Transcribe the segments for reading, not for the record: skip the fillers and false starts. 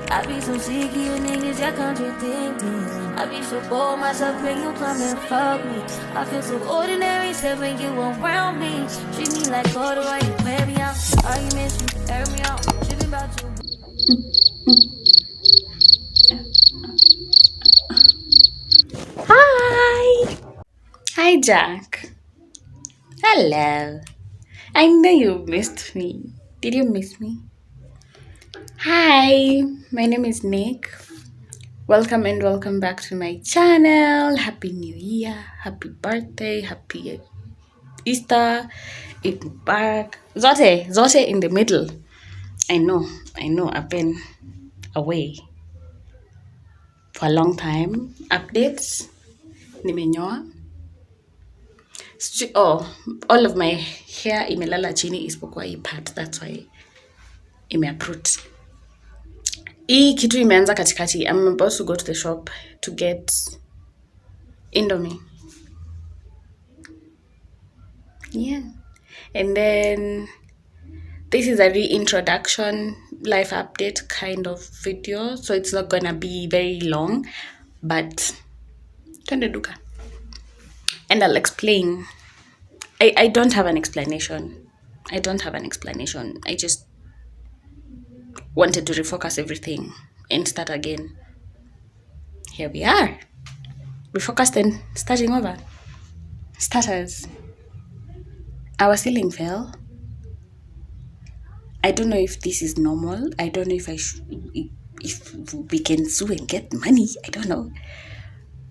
I be so sick of you niggas, y'all contradicting. I be so bored myself when you come and fuck me. I feel so ordinary, except when you around me. Treat me like water while you wear me out. Arguments, you air me out. Tripping about you. Hi! Hi, Jack. Hello. I know you missed me. Did you miss me? Hi, my name is Nick. Welcome and welcome back to my channel. Happy New Year, happy birthday, happy Easter, Eid Mubarak. Zote in the middle. I know, I've been away for a long time. Updates, nimenyoa. All of my hair imelala chini isipokuwa hii part, that's why imeaprut. Hii kitu imeanza katikati. I'm about to go to the shop to get Indomie. Yeah. And then this is a reintroduction life update kind of video, so it's not gonna be very long, but twende duka. And I'll explain. I don't have an explanation. I just wanted to refocus everything and start again. Here we are. Refocused and starting over. Starters. Our ceiling fell. I don't know if this is normal. I don't know if if we can sue and get money. I don't know.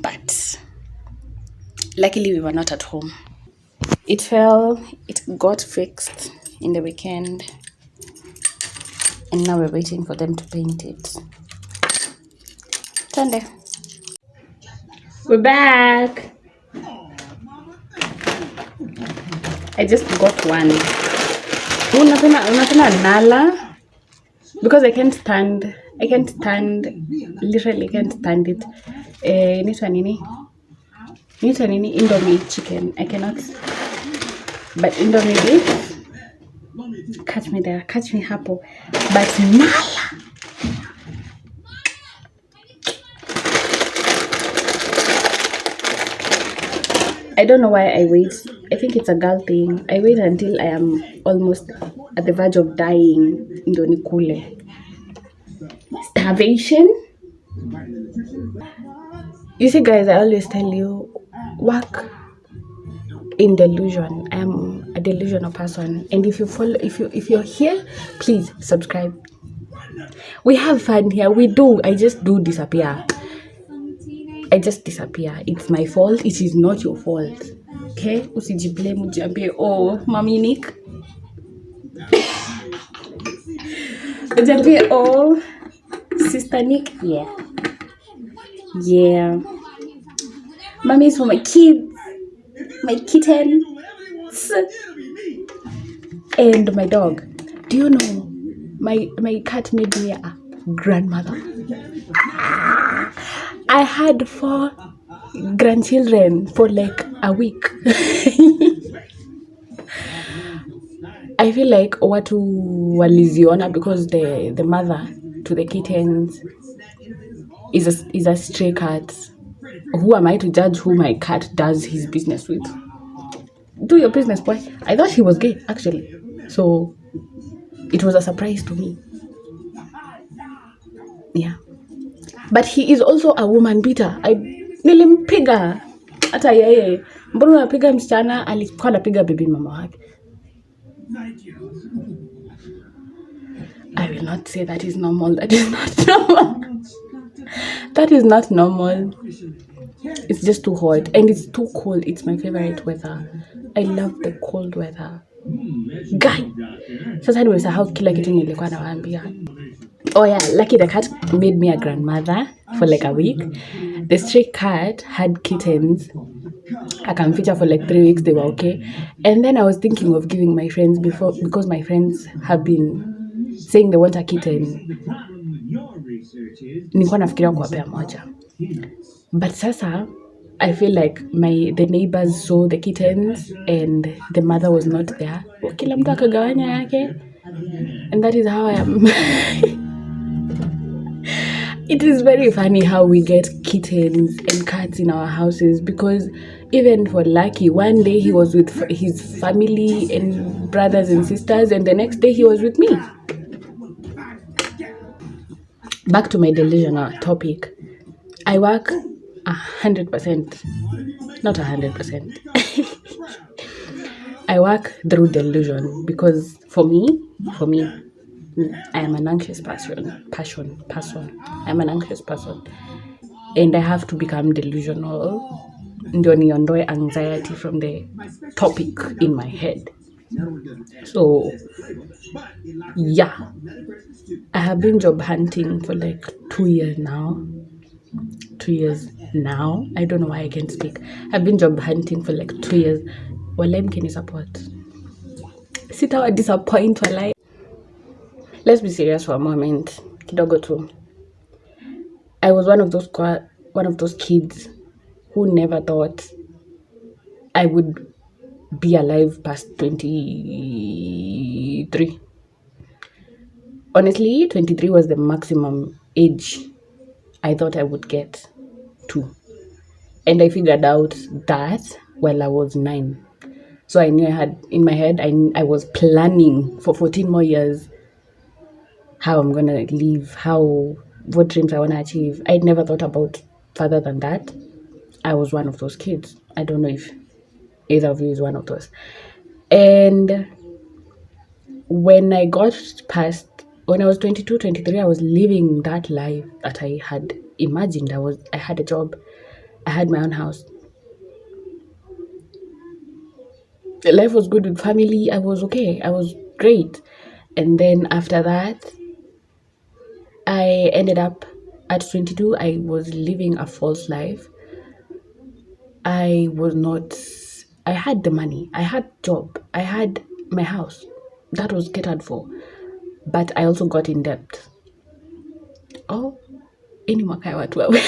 But luckily we were not at home. It fell. It got fixed in the weekend. And now we're waiting for them to paint it. Tunde. We're back. I just got one. Unapenda nala because I can't stand, literally can't stand it. Inaitwa nini? Indomie chicken. I cannot. But Indomie beef, catch me there, catch me hapo. But nala. I don't know why I wait. I think it's a girl thing. I wait until I am almost at the verge of dying. Ndo nikule. Starvation. You see, guys, I always tell you, work in delusion. I am a delusional person, and if you're here, please subscribe. We have fun here. We do. I just disappear. It's my fault. It is not your fault. Okay? Usijiblame, ujiambie, oh, Mommy Nick. Ujiambie, oh, Sister Nick. Yeah. Mommy is for my kids, my kitten, and my dog. Do you know, my cat made me a grandmother. I had 4 grandchildren for like a week. I feel like watu waliziona because the mother to the kittens is a stray cat. Who am I to judge who my cat does his business with? Do your business, boy. I thought he was gay, actually. So it was a surprise to me. Yeah. But he is also a woman beater. Nilimpiga. Hata yeye. Mbona unapiga msichana? Alikuwa anapiga bibi mama wake. I will not say that is normal. That is not normal. That is not normal. It's just too hot and it's too cold. It's my favorite weather. I love the cold weather. Guy. Sasa nimesahau kila kitu nilikuwa nawaambia. Oh yeah, lucky the cat made me a grandmother for like a week. The stray cat had kittens. I can feature for like 3 weeks. They were okay. And then I was thinking of giving my friends because my friends have been saying they want a kitten. Nilikuwa nafikiria kuwapea moja. But sasa I feel like the neighbors saw the kittens and the mother was not there. Kila mtu akagawanya yake. And that is how I am. it is very funny how we get kittens and cats in our houses, because even for Lucky, one day he was with his family and brothers and sisters, and the next day he was with me. Back to my delusional topic. I work 100%, not 100%. I work through delusion, because for me, I am an anxious person. I'm an anxious person, and I have to become delusional. Ndio niondoe anxiety from the topic in my head. So yeah, I have been job hunting for like 2 years now. 2 years now. I don't know why I can't speak. I've been job hunting for like 2 years. Walai mkini support. Sitawa disappoint walai. Let's be serious for a moment. Kidogo tu. I was one of those kids who never thought I would be alive past 23. Honestly, 23 was the maximum age I thought I would get to. And I figured out that while I was 9. So I knew I had, in my head, I was planning for 14 more years how I'm going to live, what dreams I want to achieve. I'd never thought about further than that. I was one of those kids. I don't know if either of you is one of those. And when I was 22, 23, I was living that life that I had imagined. I had a job. I had my own house. Life was good with family. I was okay. I was great. And then after that, I ended up at 22. I was living a false life. I had the money. I had job. I had my house. That was catered for. But I also got in debt. Oh, any mwaka ya watu wawe.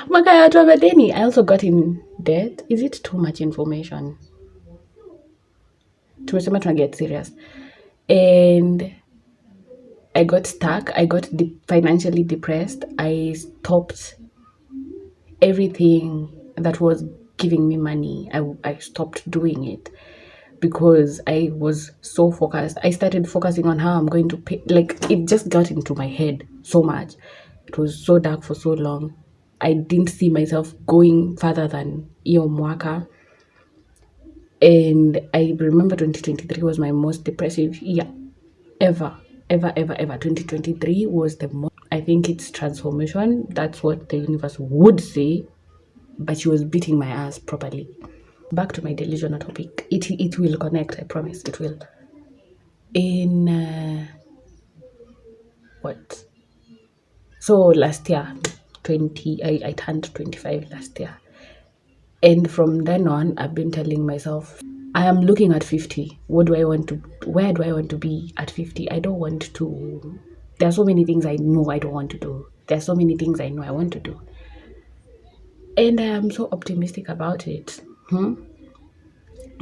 Mwaka ya watu wabadeni. I also got in debt. Is it too much information? Tumesema tuna get serious. And I got stuck. I got financially depressed. I stopped everything that was giving me money. I stopped doing it because I was so focused. I started focusing on how I'm going to pay. Like, it just got into my head so much. It was so dark for so long. I didn't see myself going further than iyo mwaka. And I remember 2023 was my most depressive year ever. 2023 was the most. I think it's transformation. That's what the universe would say. But she was beating my ass properly. Back to my delusional topic. It will connect, I promise. It will. In what? So last year, I turned 25 last year. And from then on, I've been telling myself, I am looking at 50. Where do I want to be at 50? I don't want to. There are so many things I know I don't want to do. There are so many things I know I want to do. And I am so optimistic about it.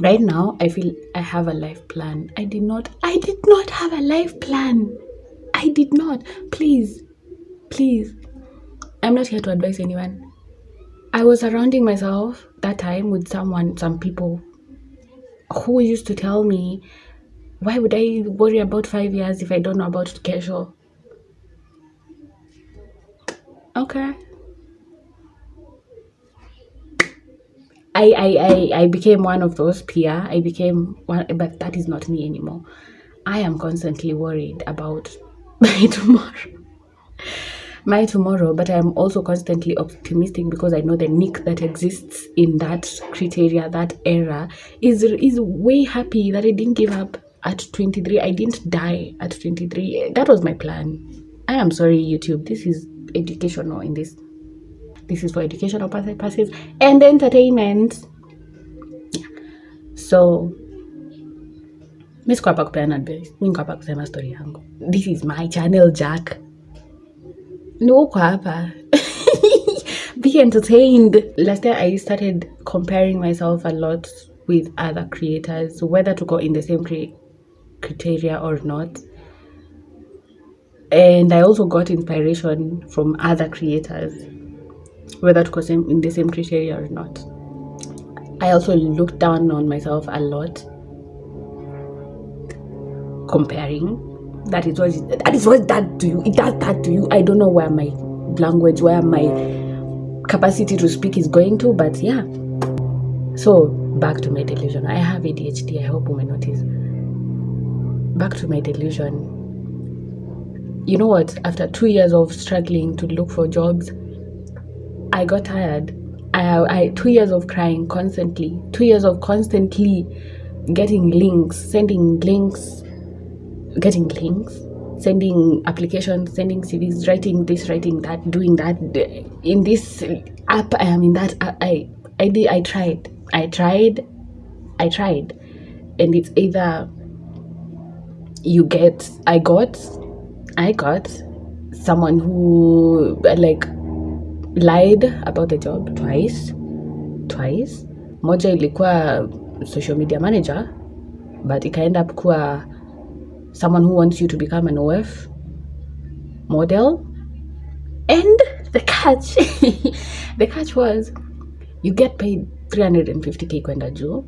Right now, I feel I have a life plan. I did not have a life plan. I did not. Please. I'm not here to advise anyone. I was surrounding myself that time with some people who used to tell me, why would I worry about 5 years if I don't know about kesho? Okay. I became one of those peer. I became one, but that is not me anymore. I am constantly worried about my tomorrow, but I am also constantly optimistic because I know the Nick that exists in that criteria, that era, is way happy that I didn't give up at 23. I didn't die at 23. That was my plan. I am sorry, YouTube. This is educational in this. This is for educational purposes and entertainment. So, Miss Kwapa kupeana advice. Mimi niko hapa kusema story yangu. This is my channel, Jack. No kwapa. Be entertained. Last year, I started comparing myself a lot with other creators, whether to go in the same criteria or not. And I also got inspiration from other creators, whether it was in the same criteria or not. I also looked down on myself a lot, comparing. That is what that to you. It does that to you. I don't know where my language, where my capacity to speak is going to, but yeah. So back to my delusion. I have ADHD. I hope you may notice. Back to my delusion. You know what? After 2 years of struggling to look for jobs, I got tired. I 2 years of crying constantly. 2 years of constantly getting links, sending links, sending applications, sending CVs, writing this, writing that, doing that. In this app, I am in that. I tried, and it's either I got someone who like lied about the job twice. Moja ilikuwa social media manager, but ikaenda up kuwa someone who wants you to become an OF model. And the catch was you get paid 350k kwenda juu,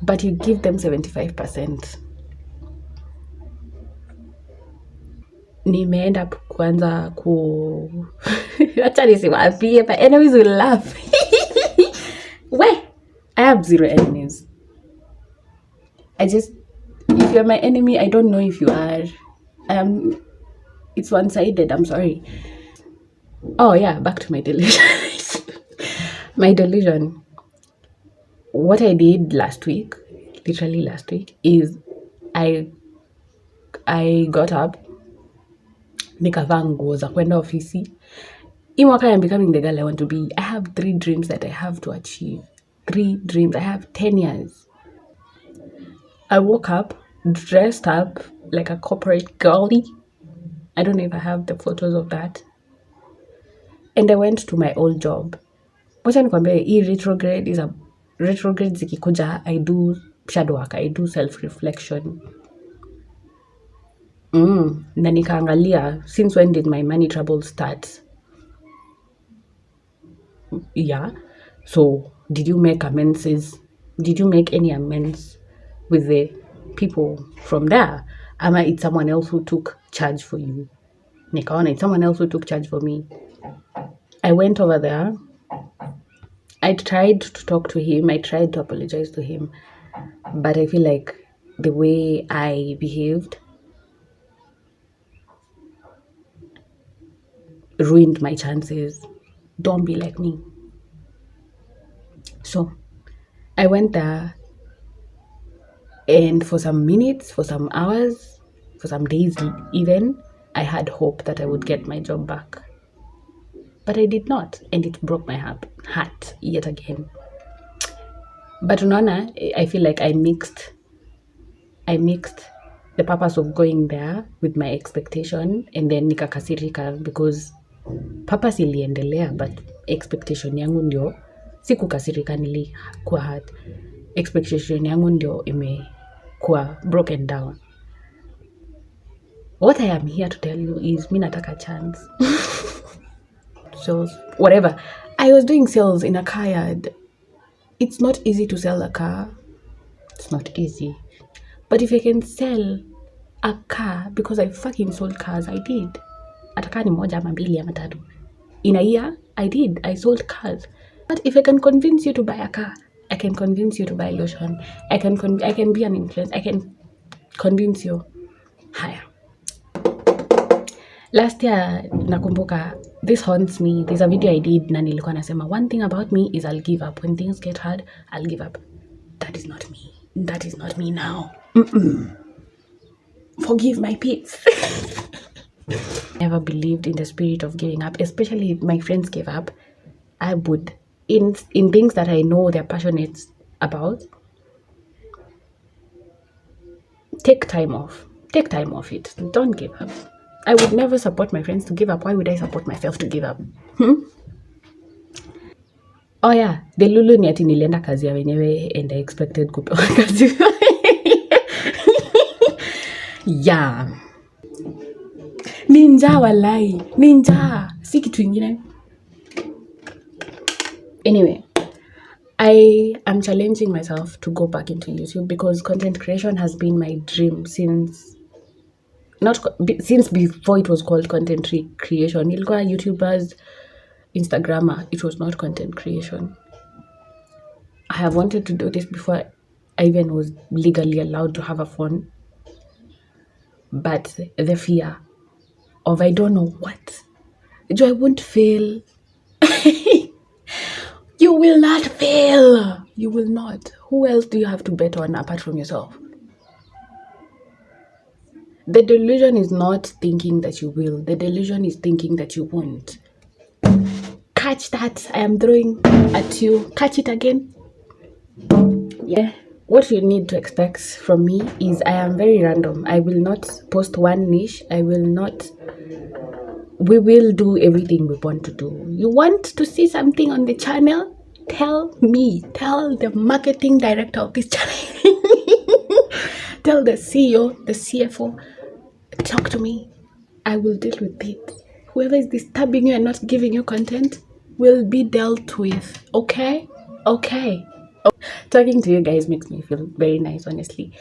but you give them 75%. Nimeenda kuanza acha nisiwaambie, my enemies will laugh. I have 0 enemies. If you're my enemy, I don't know if you are. It's one-sided, I'm sorry. Oh yeah, back to my delusion. My delusion. What I did literally last week, is I got up, nikavaa nguo za kwenda ofisi. Hii mwaka I'm becoming the girl I want to be. I have 3 dreams that I have to achieve. 3 dreams. I have 10 years. I woke up, dressed up like a corporate girlie. I don't know if I have the photos of that. And I went to my old job. Wacha nikwambie, hii retrograde zikikuja, I do shadow work, I do self-reflection. Na nikaangalia, since when did my money trouble start? Yeah. So, did you make any amends with the people from there? Ama it's someone else who took charge for you? Nikaona it's someone else who took charge for me. I went over there. I tried to talk to him. I tried to apologize to him. But I feel like the way I behaved ruined my chances. Don't be like me. So, I went there, and for some minutes, for some hours, for some days even, I had hope that I would get my job back. But I did not, and it broke my heart yet again. But unaona, I feel like I mixed the purpose of going there with my expectation, and then nikakasirika because purpose iliendelea, but expectation yangu ndio, si kukasirika, nilikuwa hurt. Expectation yangu ndio imekuwa broken down. What I am here to tell you is, mi nataka chance. So, whatever. I was doing sales in a car yard. It's not easy to sell a car. It's not easy. But if I can sell a car, because I fucking sold cars, I did. Ataka ni moja ama mbili ama tatu. In a year, I did. I sold cars. But if I can convince you to buy a car, I can convince you to buy lotion. I can be an influencer. I can convince you. Higher. Last year, nakumbuka, this haunts me. There's a video I did na nilikuwa nasema, one thing about me is I'll give up. When things get hard, I'll give up. That is not me. That is not me now. Forgive my peeps. Never believed in the spirit of giving up, especially if my friends gave up. I would, in things that I know they're passionate about, take time off it. Don't give up. I would never support my friends to give up. Why would I support myself to give up? Oh yeah, the lulu ni ati nilienda kazi ya wenyewe and I expected kupewa kazi. Yeah. Ninja walai. Ninja. Si kitu ingine. Anyway, I am challenging myself to go back into YouTube because content creation has been my dream since before it was called content creation. Ilikuwa YouTubers, Instagrammer. It was not content creation. I have wanted to do this before I even was legally allowed to have a phone. But the fear of I don't know what. I won't fail. You will not fail. You will not. Who else do you have to bet on apart from yourself? The delusion is not thinking that you will. The delusion is thinking that you won't. Catch that. I am throwing at you. Catch it again. Yeah. What you need to expect from me is I am very random. I will not post one niche. We will do everything we want to do. You want to see something on the channel? Tell me. Tell the marketing director of this channel. Tell the CEO, the CFO. Talk to me. I will deal with it. Whoever is disturbing you and not giving you content will be dealt with. Okay? Okay. Talking to you guys makes me feel very nice, honestly.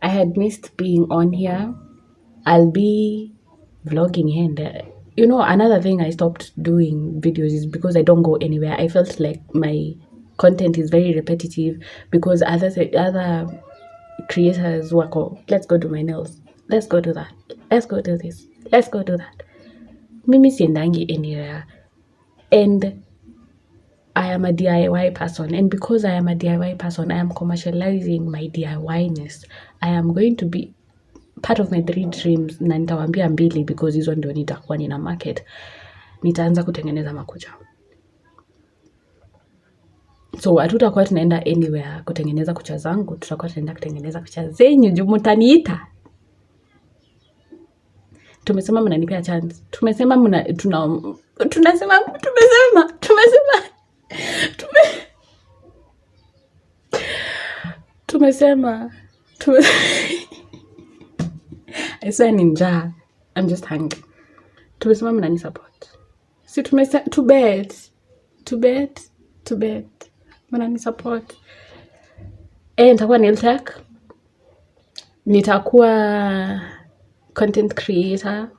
I had missed being on here. I'll be vlogging here and there. You know, another thing I stopped doing videos is because I don't go anywhere. I felt like my content is very repetitive because other creators work on, let's go do my nails, let's go do that, let's go do this, let's go do that. Mimi siendangi anywhere. And I am a DIY person, and because I am a DIY person, I am commercializing my DIY-ness. I am going to be part of my 3 dreams, na nitawaambia 2 because hizo ndio nitakuwa nina market. Nitaanza kutengeneza makucha. So hatutakuwa tunaenda anywhere kutengeneza kucha zangu, tutakuwa tunaenda kutengeneza kucha zenyu juu mtaniita. Tumesema mnanipea chance. Tumesema I swear ninja. I'm just hungry. Tumesema mnani support. Si tumesema to bet. Mnani support. Nitakuwa nail tech. Nitakuwa content creator,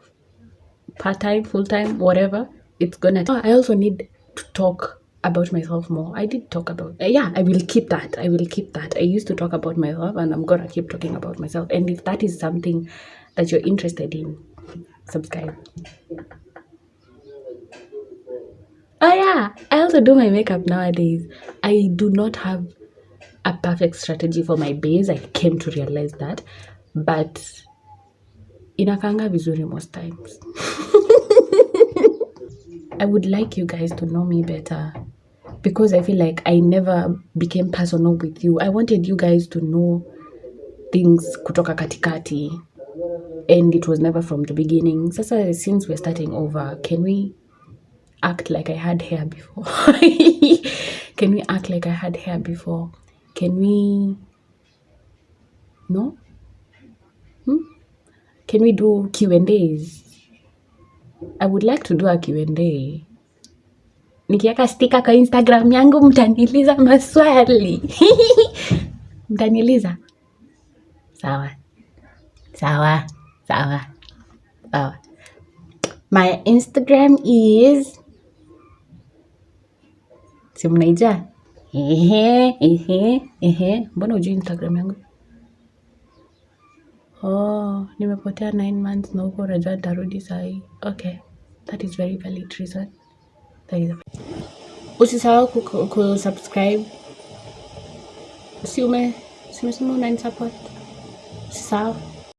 part-time, full-time, whatever it's gonna take. I also need to talk about myself more. I did talk about, I will keep that. I used to talk about myself and I'm gonna keep talking about myself. And if that is something that you're interested in, subscribe. Oh yeah, I also do my makeup nowadays. I do not have a perfect strategy for my base. I came to realize that, but inakanga vizuri most times. I would like you guys to know me better because I feel like I never became personal with you. I wanted you guys to know things kutoka katikati, and it was never from the beginning. Sasa, since we're starting over, can we act like I had hair before? Can we act like I had hair before? Can we? No? Can we do Q&As? I would like to do a Q&A. Nikiweka sticker kwa Instagram yangu mtaniuliza maswali. Mtaniuliza? Sawa. My Instagram is si mnaija? Mbona hujui Instagram yangu? Nimepotea 9 months na huko unajua nitarudi sahi. Okay, that is very valid reason. Usisahau kusubscribe. Umesema unanisupport. Usisahau.